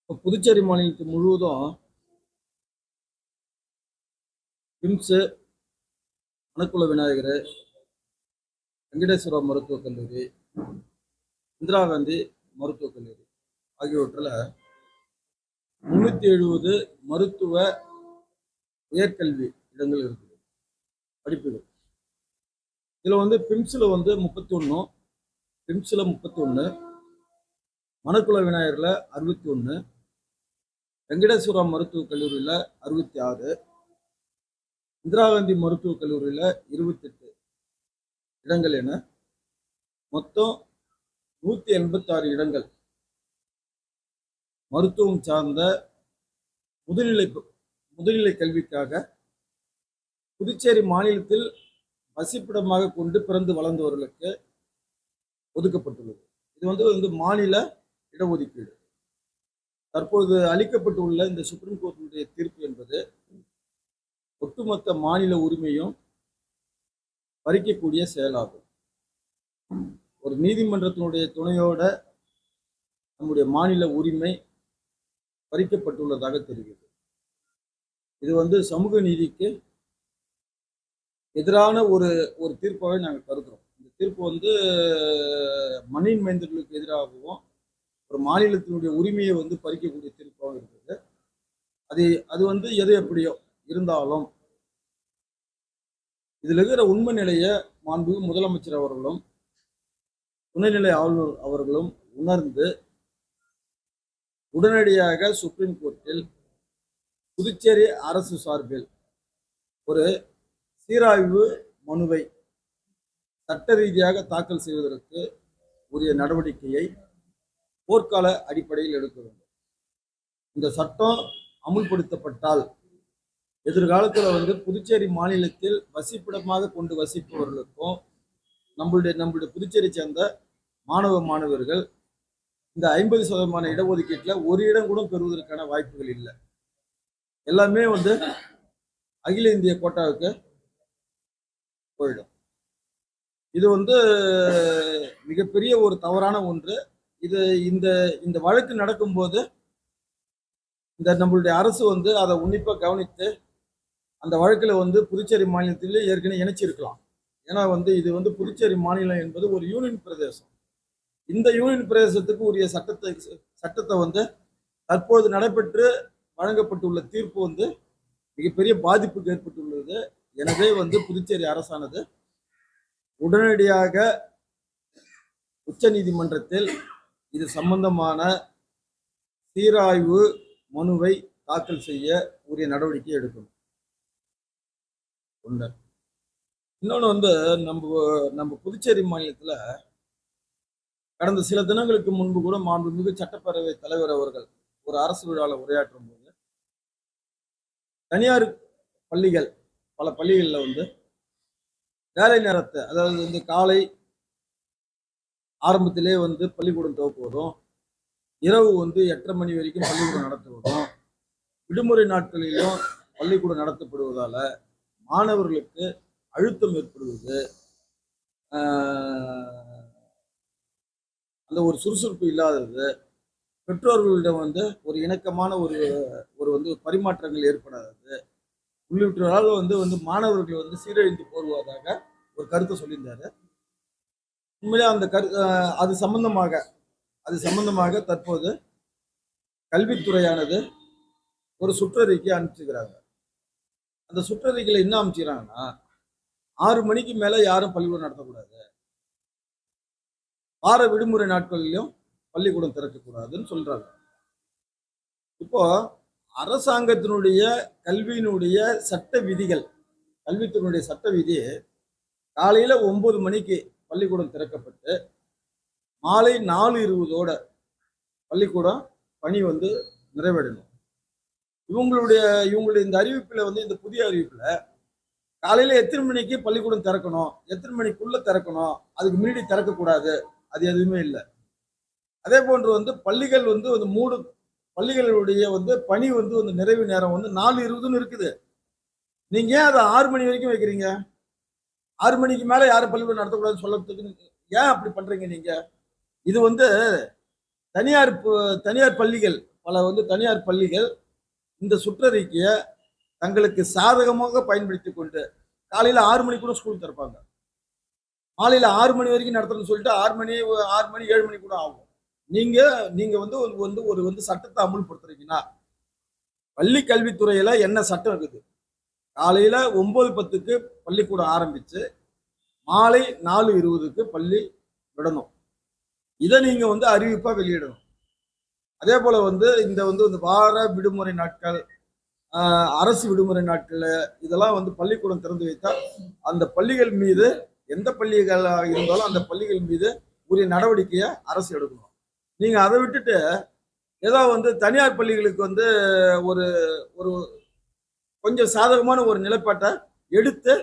இப்போ புதுச்சேரி மாநிலத்து முழுவதும் பிம்ஸ், மணக்குள விநாயகர், வெங்கடேஸ்வரா மருத்துவக் கல்லூரி, இந்திரா காந்தி மருத்துவக் கல்லூரி ஆகியவற்றில் 370 மருத்துவ உயர்கல்வி இடங்கள் இருக்குது, படிப்புகள். இதில் பிம்ஸில் 31, பிம்ஸில் 31, மணக்குள விநாயகரில் 61, வெங்கடேஸ்வரா மருத்துவக் கல்லூரியில் 66, இந்திரா காந்தி மருத்துவக் கல்லூரியில் 28 இடங்கள் என மொத்தம் 186 இடங்கள் மருத்துவம் சார்ந்த முதுநிலை கல்விக்காக புதுச்சேரி மாநிலத்தில் வசிப்பிடமாக கொண்டு பிறந்து வளர்ந்தவர்களுக்கு ஒதுக்கப்பட்டுள்ளது. இது மாநில இடஒதுக்கீடு. தற்போது அளிக்கப்பட்டுள்ள இந்த சுப்ரீம் கோர்ட்டினுடைய தீர்ப்பு என்பது ஒட்டுமொத்த மாநில உரிமையும் பறிக்கக்கூடிய செயலாகும். ஒரு நீதிமன்றத்தினுடைய துணையோட நம்முடைய மாநில உரிமை பறிக்கப்பட்டுள்ளதாக தெரிகிறது. இது சமூக நீதிக்கு எதிரான ஒரு தீர்ப்பாக நாங்கள் கருதுகிறோம். இந்த தீர்ப்பு மண்ணின் மைந்தர்களுக்கு எதிராகவும் ஒரு மாநிலத்தினுடைய உரிமையை பறிக்கக்கூடிய தீர்ப்பாக இருக்குது. அது எது எப்படியோ இருந்தாலும் இதில் இருக்கிற உண்மை நிலையை மாண்புமிகு முதலமைச்சர் அவர்களும் துணைநிலை ஆளுநர் அவர்களும் உணர்ந்து உடனடியாக சுப்ரீம் கோர்ட்டில் புதுச்சேரி அரசு சார்பில் ஒரு சீராய்வு மனுவை சட்ட ரீதியாக தாக்கல் செய்வதற்கு உரிய நடவடிக்கையை போர்க்கால அடிப்படையில் எடுக்க வேண்டும். இந்த சட்டம் அமுல்படுத்தப்பட்டால் எதிர்காலத்தில் புதுச்சேரி மாநிலத்தில் வசிப்பிடமாக கொண்டு வசிப்பவர்களுக்கும் நம்மளுடைய புதுச்சேரி சேர்ந்த மாணவர்கள் இந்த 50% இடஒதுக்கீட்டில் ஒரு இடம் கூட பெறுவதற்கான வாய்ப்புகள் இல்லை. எல்லாமே அகில இந்திய கோட்டாவுக்கு போயிடும். இது மிகப்பெரிய ஒரு தவறான ஒன்று. இது இந்த வழக்கு நடக்கும்போது நம்மளுடைய அரசு அதை உன்னிப்பாக கவனித்து அந்த வழக்கில் புதுச்சேரி மாநிலத்திலே ஏற்கனவே இணைச்சிருக்கலாம். ஏன்னா இது புதுச்சேரி மாநிலம் என்பது ஒரு யூனியன் பிரதேசம். இந்த யூனியன் பிரதேசத்துக்கு உரிய சட்டத்தை தற்போது நடைபெற்று வழங்கப்பட்டுள்ள தீர்ப்பு மிகப்பெரிய பாதிப்புக்கு ஏற்பட்டுள்ளது. எனவே புதுச்சேரி அரசானது உடனடியாக உச்ச நீதிமன்றத்தில் இது சம்பந்தமான சீராய்வு மனுவை தாக்கல் செய்ய உரிய நடவடிக்கை எடுக்கணும். ஒன்று. இன்னொன்று நம்ம புதுச்சேரி மாநிலத்தில் கடந்த சில தினங்களுக்கு முன்பு கூட மாண்புமிகு சட்டப்பேரவை தலைவர் அவர்கள் ஒரு அரசு விழாவில் உரையாற்றும் போது தனியார் பள்ளிகள் பல பள்ளிகளில் வேலை நேரத்தை, அதாவது காலை ஆரம்பத்திலே பள்ளிக்கூடம் துவக்குவதும், இரவு 8:30 மணி வரைக்கும் பள்ளிக்கூடம் நடத்துவதும், விடுமுறை நாட்களிலும் பள்ளிக்கூடம் நடத்தப்படுவதால மாணவர்களுக்கு அழுத்தம் ஏற்படுவது, அந்த ஒரு சுறுசுறுப்பு இல்லாதது, பெற்றோர்களிடம் ஒரு இணக்கமான ஒரு பரிமாற்றங்கள் ஏற்படாதது உள்ளிட்டவரால் மாணவர்கள் சீரழிந்து போடுவதாக ஒரு கருத்தை சொல்லியிருந்தாரு. உண்மையிலே அந்த அது சம்பந்தமாக தற்போது கல்வித்துறையானது ஒரு சுற்றறிக்கை அனுப்பிச்சுக்கிறாங்க. அந்த சுற்றறிக்கையில் என்ன அனுப்பிச்சுக்கிறாங்கன்னா, 6 மணிக்கு மேல யாரும் பள்ளிக்கூடம் நடத்தக்கூடாது, வார விடுமுறை நாட்களிலும் பள்ளிக்கூடம் திறக்கக்கூடாதுன்னு சொல்றாங்க. இப்போ அரசாங்கத்தினுடைய கல்வியினுடைய சட்ட விதிகள், கல்வித்துறையினுடைய சட்ட விதி காலையில 9 மணிக்கு பள்ளிக்கூடம் திறக்கப்பட்டு மாலை 4:20 பள்ளிக்கூடம் பணி நிறைவடையும். இவங்களுடைய இந்த அறிவிப்புல இந்த புதிய அறிவிப்புல காலையில எத்தனை மணிக்கு பள்ளிக்கூடம் திறக்கணும், எத்தனை மணிக்குள்ள திறக்கணும், அதுக்கு மீறி திறக்கக்கூடாது, அது எதுவுமே இல்லை. அதே போன்று பள்ளிகள் பள்ளிகளுடைய பணி நிறைவு நேரம் 4:20 இருக்குது. நீங்க ஏன் அதை 6 மணி வரைக்கும் வைக்கிறீங்க? 6 மணிக்கு மேல யாரும் பள்ளிக்கூடம் நடத்தக்கூடாதுன்னு சொல்றதுக்கு ஏன் அப்படி பண்றீங்க நீங்க? இது தனியார் பள்ளிகள் பல வந்து தனியார் பள்ளிகள் இந்த சுற்றறிக்கையை தங்களுக்கு சாதகமாக பயன்படுத்தி கொண்டு காலையில் 6 மணி கூட ஸ்கூல் திறப்பாங்க, மாலையில் 6 மணி வரைக்கும் நடத்துறதுன்னு சொல்லிட்டு 6 மணி 7 மணி கூட ஆகும். நீங்க நீங்க வந்து ஒரு சட்டத்தை அமுல்படுத்துறீங்கன்னா பள்ளி கல்வித்துறையில என்ன சட்டம் இருக்குது? காலையில 9:10க்கு பள்ளிக்கூடம் ஆரம்பிச்சு மாலை 4:20க்கு பள்ளி விடணும். இதை நீங்க வந்து அறிவிப்பா வெளியிடணும். அதே போல வந்து இந்த வார விடுமுறை நாட்கள், அரசு விடுமுறை நாட்கள் இதெல்லாம் வந்து பள்ளிக்கூடம் திறந்து வைத்தால் அந்த பள்ளிகள் மீது எந்த பள்ளிகள் இருந்தாலும் அந்த பள்ளிகள் மீது உரிய நடவடிக்கையை அரசு எடுக்கணும். நீங்க அதை விட்டுட்டு ஏதோ வந்து தனியார் பள்ளிகளுக்கு வந்து ஒரு ஒரு கொஞ்சம் சாதகமான ஒரு நிலைப்பாட்டை எடுத்து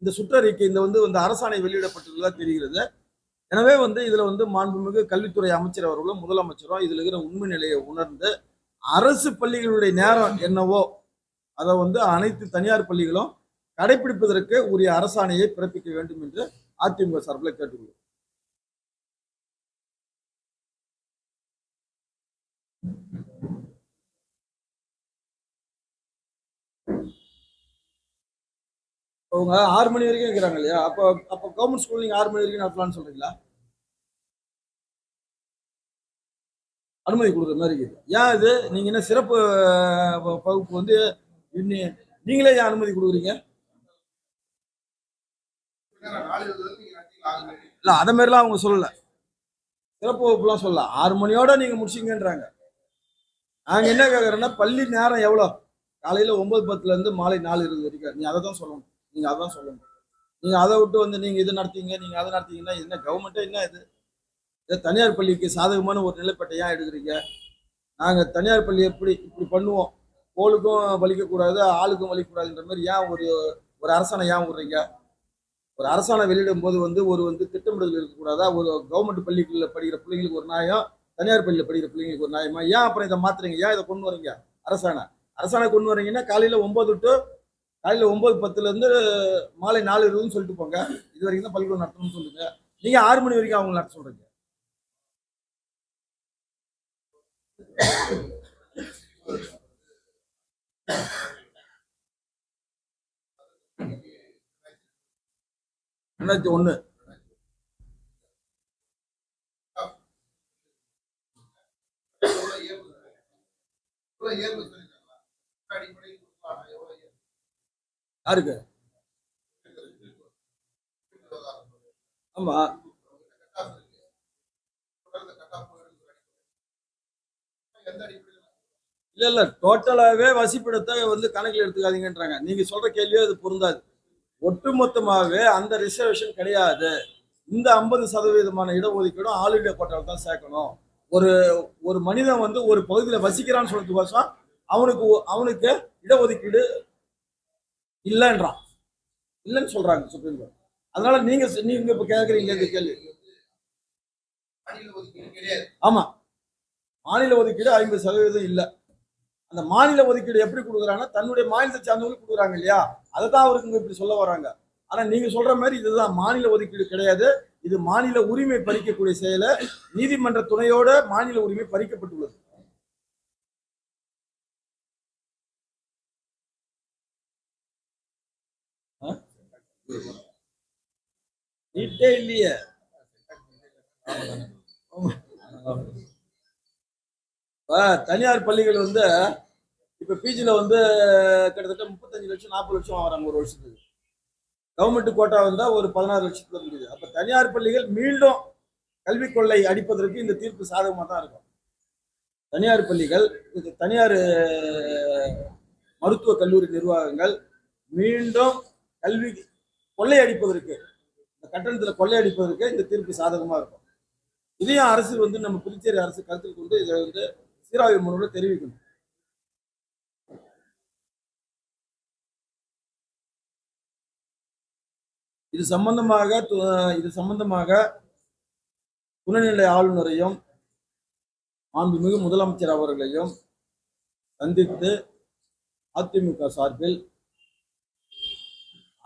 இந்த சுற்றறிக்கை இந்த அரசாணை வெளியிடப்பட்டுள்ளதா தெரிகிறது. எனவே வந்து இதுல வந்து மாண்புமிகு கல்வித்துறை அமைச்சர் அவர்களும் முதலமைச்சரும் இதுல இருக்கிற உண்மை நிலையை உணர்ந்து அரசு பள்ளிகளுடைய நேரம் என்னவோ அதை வந்து அனைத்து தனியார் பள்ளிகளும் கடைபிடிப்பதற்கு உரிய அரசாணையை பிறப்பிக்க வேண்டும் என்று அதிமுக சார்பில் கேட்டுக்கொள்கிறோம். அவங்க 6 மணி வரைக்கும் இருக்கிறாங்க இல்லையா? அப்போ கவர்மெண்ட் ஸ்கூல் நீங்க 6 மணி வரைக்கும் நடத்தலாம்னு சொல்றீங்களா? அனுமதி கொடுக்குற மாதிரி இருக்குது. ஏன் இது நீங்க என்ன சிறப்பு வகுப்பு வந்து நீங்களே ஏன் அனுமதி கொடுக்குறீங்க? இல்ல அத மாதிரிலாம் அவங்க சொல்லல. சிறப்பு வகுப்புலாம் சொல்லல. 6 மணியோட நீங்க முடிச்சீங்கன்றாங்க. நாங்க என்ன கேட்கறோம்னா பள்ளி நேரம் எவ்வளவு? காலையில 9:10ல இருந்து மாலை 4:20 வரைக்கும். நீ அதை தான் சொல்லணும். நீங்க அதான் சொல்லணும். நீங்க அதை விட்டு வந்து நீங்க இது நடத்தீங்க, நீங்க அதை நடத்தீங்கன்னா என்ன கவர்மெண்ட்டே என்ன இது? தனியார் பள்ளிக்கு சாதகமான ஒரு நிலைப்பாட்டை ஏன் எடுக்கிறீங்க? நாங்க தனியார் பள்ளி இப்படி பண்ணுவோம், கோளுக்கும் வலிக்கக்கூடாது ஆளுக்கும் வலிக்கக்கூடாதுன்ற மாதிரி ஏன் ஒரு ஒரு அரசாணை ஏன் விடுறீங்க? ஒரு அரசாணை வெளியிடும் போது வந்து திட்டமிடுதல் இருக்கக்கூடாதா? ஒரு கவர்மெண்ட் பள்ளிகளில் படிக்கிற பிள்ளைங்களுக்கு ஒரு நியாயம், தனியார் பள்ளியில் படிக்கிற பிள்ளைங்களுக்கு ஒரு நியாயமா? ஏன் அப்புறம் இதை மாத்துறீங்க? ஏன் இதை கொண்டு வரீங்க? அரசாணை கொண்டு வரீங்கன்னா காலையில 9:10ல இருந்து மாலை 4:20ன்னு சொல்லிட்டு போங்க. இது வரைக்கும் தான் பள்ளிக்கூடம் நடத்தணும்னு சொல்லுங்க. நீங்க 6 மணி வரைக்கும் அவங்க நடத்த சொல்றீங்க. ரெண்டாயிரத்தி ஒண்ணு யாருக்கு? ஆமா இல்ல டோட்டலாவே வசிப்பிடத்தை வந்து கணக்கில் எடுத்துக்காதீங்கன்றாங்க. நீங்க சொல்ற கேள்வியே அது பொருந்தாது. ஒட்டுமொத்தமாகவே அந்த ரிசர்வேஷன் கிடையாது. இந்த 50% இடஒதுக்கீடும் ஆல் இண்டியா கோட்டாவில் தான் சேர்க்கணும். ஒரு ஒரு மனிதன் வந்து ஒரு பகுதியில் வசிக்கிறான்னு சொல்றதுக்கோசம் அவனுக்கு இடஒதுக்கீடு இல்லைன்றான், இல்லைன்னு சொல்றாங்க சுப்ரீம் கோர்ட். அதனால நீங்க இப்ப கேட்கறீங்க இந்த கேள்வி. ஆமா, மாநில ஒதுக்கீடு 50% இல்லை. அந்த மாநில ஒதுக்கீடு எப்படி கொடுக்குறாங்கன்னா தன்னுடைய மாநிலத்தை சார்ந்தவங்களுக்கு கொடுக்குறாங்க இல்லையா? அதை தான் அவருக்கு இப்படி சொல்ல வராங்க. ஆனா நீங்க சொல்ற மாதிரி இதுதான் மாநில ஒதுக்கீடு கிடையாது. இது மாநில உரிமை பறிக்கக்கூடிய செயல. நீதிமன்ற துணையோட மாநில உரிமை பறிக்கப்பட்டுள்ளது. நீட்டே இல்லையே. தனியார் பள்ளிகள் வந்து இப்ப பிஜில வந்து கிட்டத்தட்ட 35 லட்சம் 40 லட்சம் வாங்குறாங்க ஒரு வருஷத்துக்கு. கவர்மெண்ட் கோட்டா வந்தா ஒரு 16 லட்சத்துல முடியுது. அப்ப தனியார் பள்ளிகள் மீண்டும் கல்வி கொள்ளை அடிப்பதற்கு இந்த தீர்ப்பு சாதகமா தான் இருக்கும். தனியார் பள்ளிகள், தனியார் மருத்துவக் கல்லூரி நிர்வாகங்கள் மீண்டும் கல்வி கொள்ளையடிப்பதற்கு, இந்த கட்டணத்தில் கொள்ளையடிப்பதற்கு இந்த தீர்ப்பு சாதகமா இருக்கும். இதையும் அரசு வந்து நம்ம புதுச்சேரி அரசு கருத்தில் கொண்டு இதை வந்து சீராய்வு மனுவில் தெரிவிக்கணும். இது சம்பந்தமாக துணைநிலை ஆளுநரையும் மாண்புமிகு முதலமைச்சர் அவர்களையும் சந்தித்து அதிமுக சார்பில்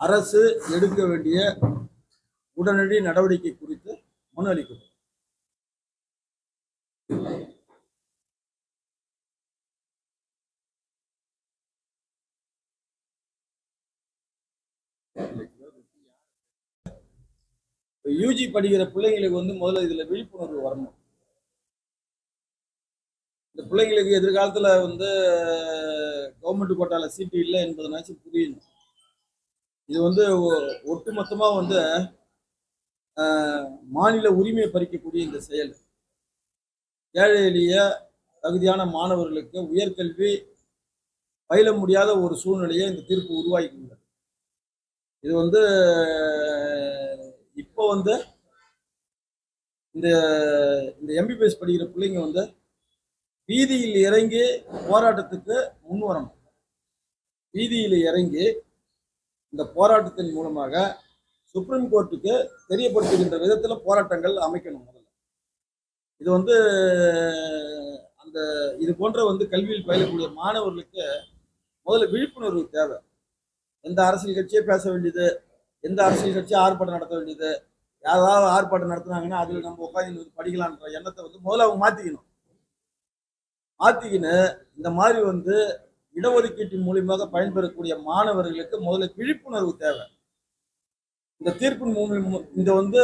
அரசு எடுக்க வேண்டிய உடனடி நடவடிக்கை குறித்து மனு அளிக்கப்படும். யூஜி படிக்கிற பிள்ளைங்களுக்கு வந்து முதல்ல இதுல விழிப்புணர்வு வரணும். இந்த பிள்ளைங்களுக்கு எதிர்காலத்துல வந்து கவர்மெண்ட் கோட்டால சீட்டு இல்லை என்பதனாச்சும் புரியணும். இது வந்து ஒட்டுமொத்தமா வந்து மாநில உரிமையை பறிக்கக்கூடிய இந்த செயல் ஏழை எளிய தகுதியான மாணவர்களுக்கு உயர்கல்வி பயில முடியாத ஒரு சூழ்நிலையை இந்த தீர்ப்பு உருவாக்கியுள்ளது. இது வந்து இப்போ வந்து இந்த எம்பிபிஎஸ் படிக்கிற பிள்ளைங்க வந்து வீதியில் இறங்கி போராட்டத்துக்கு முன் வரணும். வீதியில் இறங்கி இந்த போராட்டத்தின் மூலமாக சுப்ரீம் கோர்ட்டுக்கு தெரியப்படுத்துகின்ற விதத்தில் போராட்டங்கள் அமைக்கணும். முதல்ல இது வந்து இது போன்ற வந்து கல்வியில் பயிலக்கூடிய மாணவர்களுக்கு முதல்ல விழிப்புணர்வு தேவை. எந்த அரசியல் கட்சியே பேச வேண்டியது, எந்த அரசியல் கட்சியும் ஆர்ப்பாட்டம் நடத்த வேண்டியது, யாராவது ஆர்ப்பாட்டம் நடத்துனாங்கன்னா அதில் நம்ம உட்காந்து படிக்கலான்ற எண்ணத்தை வந்து முதல்ல அவங்க மாற்றிக்கின்னு இந்த மாதிரி வந்து இடஒதுக்கீட்டின் மூலியமாக பயன்பெறக்கூடிய மாணவர்களுக்கு முதல்ல விழிப்புணர்வு தேவை. இந்த தீர்ப்பின் இந்த வந்து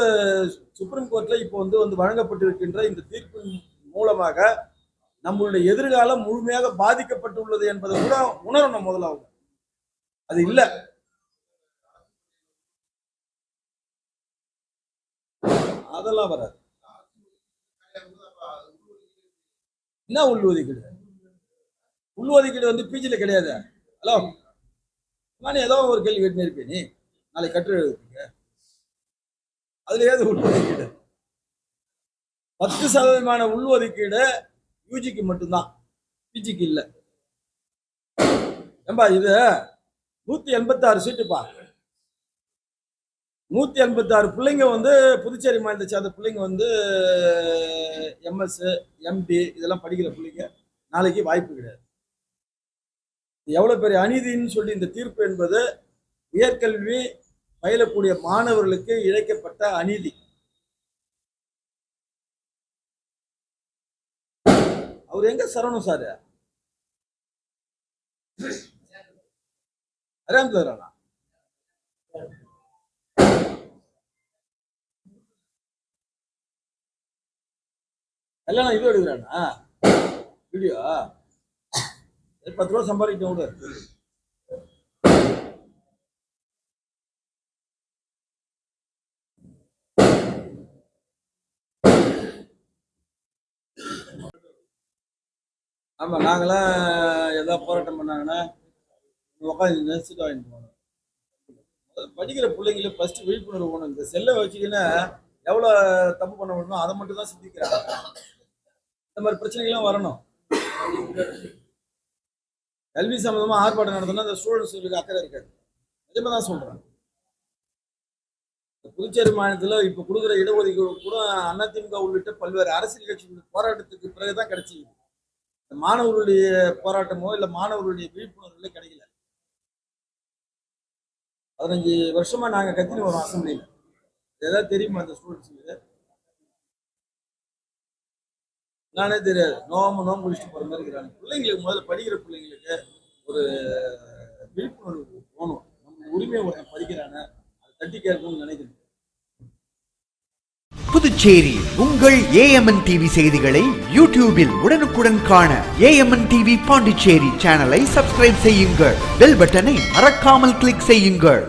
சுப்ரீம் கோர்ட்ல இப்போ வந்து வழங்கப்பட்டிருக்கின்ற இந்த தீர்ப்பின் மூலமாக நம்மளுடைய எதிர்காலம் முழுமையாக பாதிக்கப்பட்டுள்ளது என்பதை கூட உணரணும். முதல்ல அவங்க அது இல்லை. அதெல்லாம் வராது. என்ன உள்ஒதுக்கீடு? உள்ஒதுக்கீடு வந்து பிஜில கிடையாது. ஹலோ, நான் ஏதோ ஒரு கேள்வி கேட்டு இருப்பேன். நீ நாளைக்கு கட்டுரை எழுதுறீங்க, அதுல ஏது உள்ஒதுக்கீடு? 10% உள்ஒதுக்கீடு யூஜிக்கு மட்டும்தான், பிஜிக்கு இல்லை. ஏம்பா இது 186 சீட்டுப்பா. 186 பிள்ளைங்க வந்து புதுச்சேரி மாநிலத்தை சேர்ந்த பிள்ளைங்க வந்து எம்எஸ் எம்டி இதெல்லாம் படிக்கிற பிள்ளைங்க நாளைக்கு வாய்ப்பு கிடையாது. எவ்வளவு பெரிய அநீதின்னு சொல்லி இந்த தீர்ப்பு என்பது உயர்கல்வி பயிலக்கூடிய மாணவர்களுக்கு இழைக்கப்பட்ட அநீதி. அவர் எங்க சரவணும் சார் அறியாம எல்லாம் இது எடுக்கிறானா வீடியோ 10 ரூபா சம்பாதிக்க விடு. ஆமா, நாங்களாம் ஏதாவது போராட்டம் பண்ணாங்கன்னா உட்காந்து நெசிட்டு வாங்கிட்டு போனோம். படிக்கிற பிள்ளைங்களுக்கு ஃபர்ஸ்ட் விழிப்புணர்வு போகணும். இந்த செல்லை வச்சுக்கின்னா எவ்வளோ தப்பு பண்ண முடியுமோ அதை மட்டும் தான் சிந்திக்கிறாங்க. இந்த மாதிரி பிரச்சனைகள்லாம் வரணும். கல்வி சம்பந்தமா ஆர்ப்பாட்டம் நடத்தினா அந்த ஸ்டூடெண்ட்ஸுக்கு அக்கறை இருக்காது. நிஜமா தான் சொல்றேன். புதுச்சேரி மாநிலத்தில் இப்போ கொடுக்குற இடஒதுக்கீடு கூட அதிமுக உள்ளிட்ட பல்வேறு அரசியல் கட்சிகளுடைய போராட்டத்துக்கு பிறகுதான் கிடைச்சிது. மாணவர்களுடைய போராட்டமோ இல்லை மாணவர்களுடைய விழிப்புணர்வுகளோ கிடைக்கல. 15 வருஷமா நாங்கள் கத்தின்னு வரோம் அசம்பிளியில். ஏதாவது தெரியுமா அந்த ஸ்டூடெண்ட்ஸுக்கு? நானே தெரியாது. நோம்பு முடிச்சுட்டு போகிற மாதிரி இருக்கிறாங்க. பிள்ளைங்களுக்கு முதல்ல படிக்கிற பிள்ளைங்களுக்கு ஒரு விழிப்புணர்வு போகணும். நம்ம உரிமையை ஒருத்தன் படிக்கிறானே அதை தட்டி கேட்கணும்னு நினைக்கிறேன். புதுச்சேரி உங்கள் ஏஎம்என் டிவி செய்திகளை யூடியூபில் உடனுக்குடன் காண ஏஎம்என் டிவி பாண்டிச்சேரி சேனலை சப்ஸ்கிரைப் செய்யுங்கள். பெல் பட்டனை மறக்காமல் கிளிக் செய்யுங்கள்.